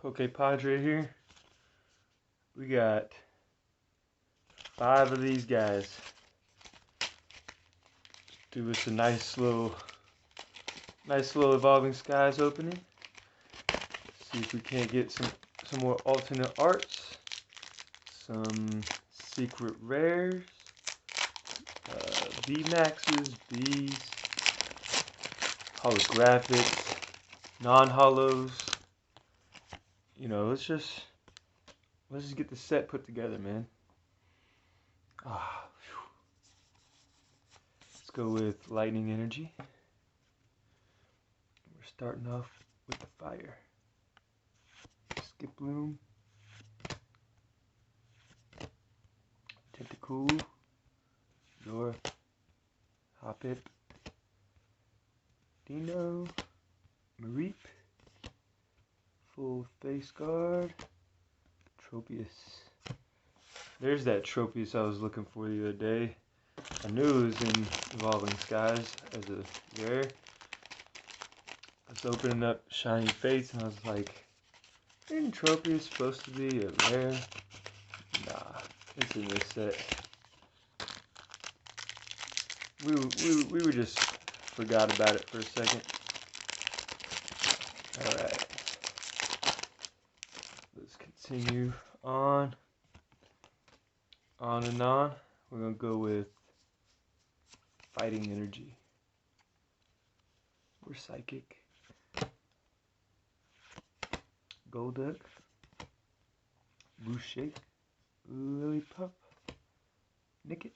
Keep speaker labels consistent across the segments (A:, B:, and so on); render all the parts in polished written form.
A: Poke Padre here. We got 5 of these guys. Do us a nice little Evolving Skies opening. See if we can't get some more alternate arts, some secret rares, VMAXs, Bs, holographics, non-holos. You know, let's just get the set put together, man. Let's go with lightning energy. We're starting off with the fire. Skip Bloom, Tentacool, Zora, Hoppip, Dino, Mareep, Full Face Guard, Tropius. There's that Tropius I was looking for the other day. I knew it was in Evolving Skies as a rare. I was opening up Shiny Fates and I was like, isn't Tropius supposed to be a rare? Nah, it's in this set. We were just forgot about it for a second. Alright. Let's continue on and on. We're gonna go with Fighting Energy. We're Psychic. Golduck, Shake, Lillipup, Nickit,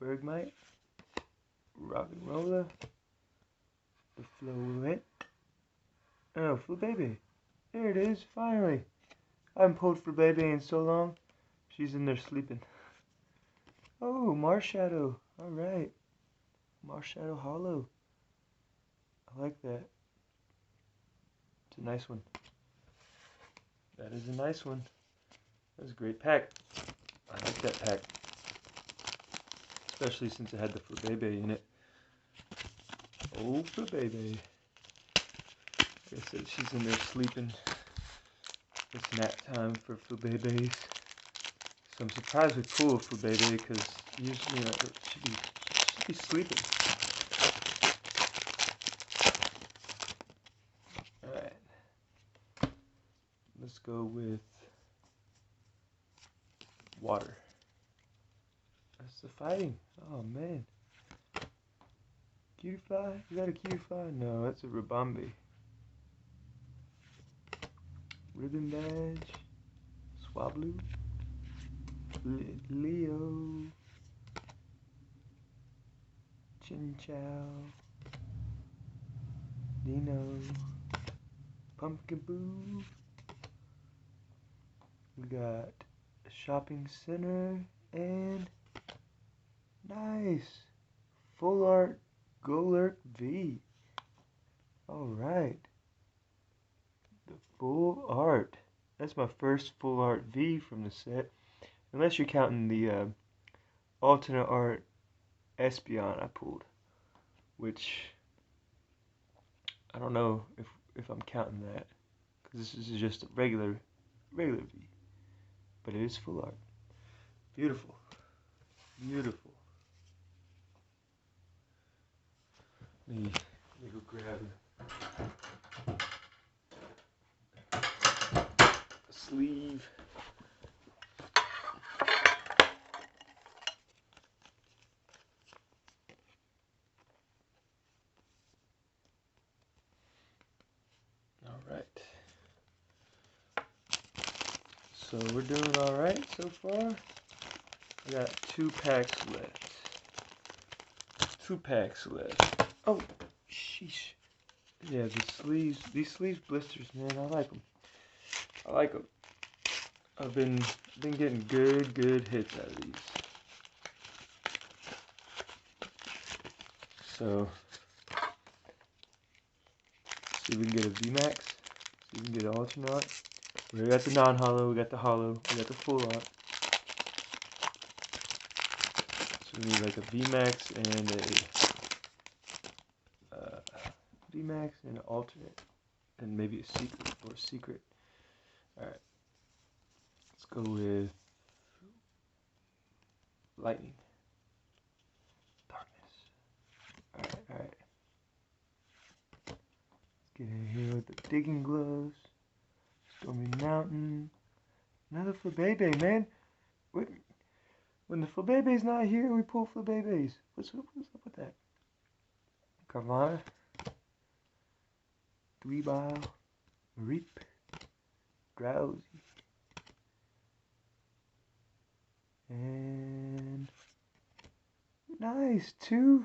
A: Bergmite, Rock'n'Roller, the Flowette. Oh, Flabébé. There it is, finally. I haven't pulled Flabébé in so long. She's in there sleeping. Oh, Marshadow. Alright. Marshadow Hollow. I like that. It's a nice one. That is a nice one. That was a great pack. I like that pack. Especially since it had the Flabébé in it. Oh, Flabébé. Like I said, she's in there sleeping. It's nap time for Flabébés. So I'm surprised we pulled Flabébé because usually, you know, it should be sleeping. Alright. Let's go with water. That's the fighting. Oh man. Cutiefly? Is that a Cutiefly? No, that's a Rabambi. Ribbon Badge. Swablu. Leo. Chinchou. Dino. Pumpkaboo. We got a shopping center and nice full art Golurk V. Alright. The full art. That's my first full art V from the set. Unless you're counting the alternate art Espeon I pulled. Which I don't know if I'm counting that. Because this is just a regular V. But it is full art. Beautiful. Beautiful. Let me go grab a sleeve. Alright. So we're doing alright so far. I got 2 packs left. 2 packs left. Oh, sheesh. Yeah, these sleeves blisters, man, I like them. I like them. I've been getting good hits out of these. So, see if we can get a VMAX. See if we can get an alternate. We got the non-hollow, we got the hollow, we got the full art. So we need like a VMAX and a VMAX and an alternate. and maybe a secret or a secret. Alright. Let's go with lightning. Darkness. Alright. Let's get in here with the digging gloves. Stormy Mountain. Another Flabébé, man. When the Flabebe's not here, we pull Flabébes. What's up with that? Carvana. Dweebile. Reap. Drowsy. And nice, 2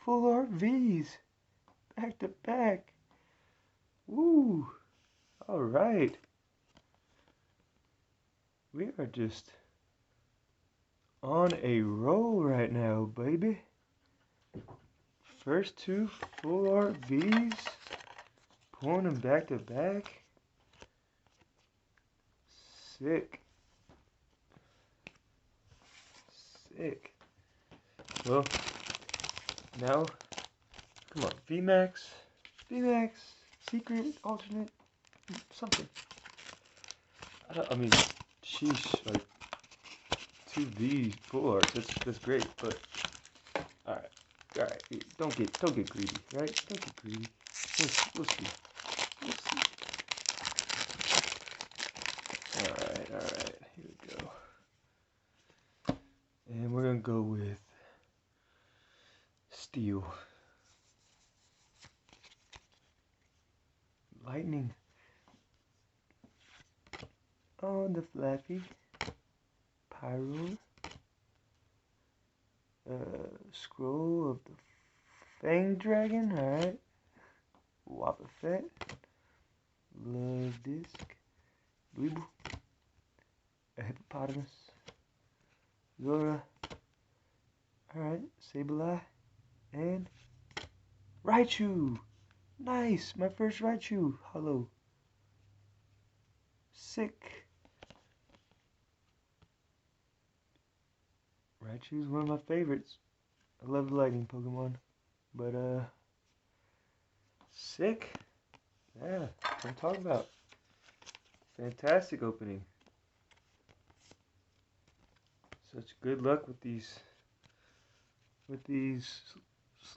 A: full art V's. Back to back. Woo. Alright. We are just on a roll right now, baby. First 2 full art V's. Pulling them back to back. Sick. Sick. Well, now, come on, VMAX, secret, alternate, something. I mean, sheesh, like 2 V full art. That's great, but all right. Don't get greedy, right? Don't get greedy. We'll see. All right. Here we go. And we're gonna go with steel. Lightning. Oh, the Flappy. Pyro. Scroll of the Fang Dragon. Alright. Wobbuffet. Love Disc. Dweeble. A Hippopotamus. Zora. Alright. Sableye. And Raichu. Nice. My first Raichu. Hello. Sick. Raichu's one of my favorites. I love the lightning Pokemon. But, sick. Yeah, what I'm talking about. Fantastic opening. Such good luck with these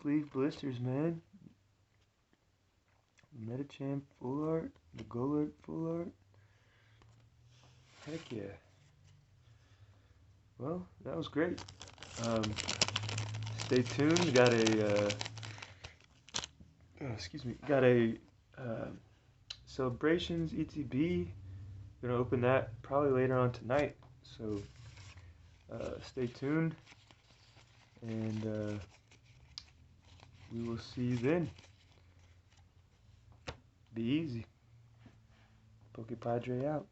A: sleeve blisters, man. Metachamp full art, the Golurk full art. Heck yeah. Well, that was great. Stay tuned. Got a Celebrations ETB. Gonna open that probably later on tonight. So stay tuned, and we will see you then. Be easy. Pokepadre out.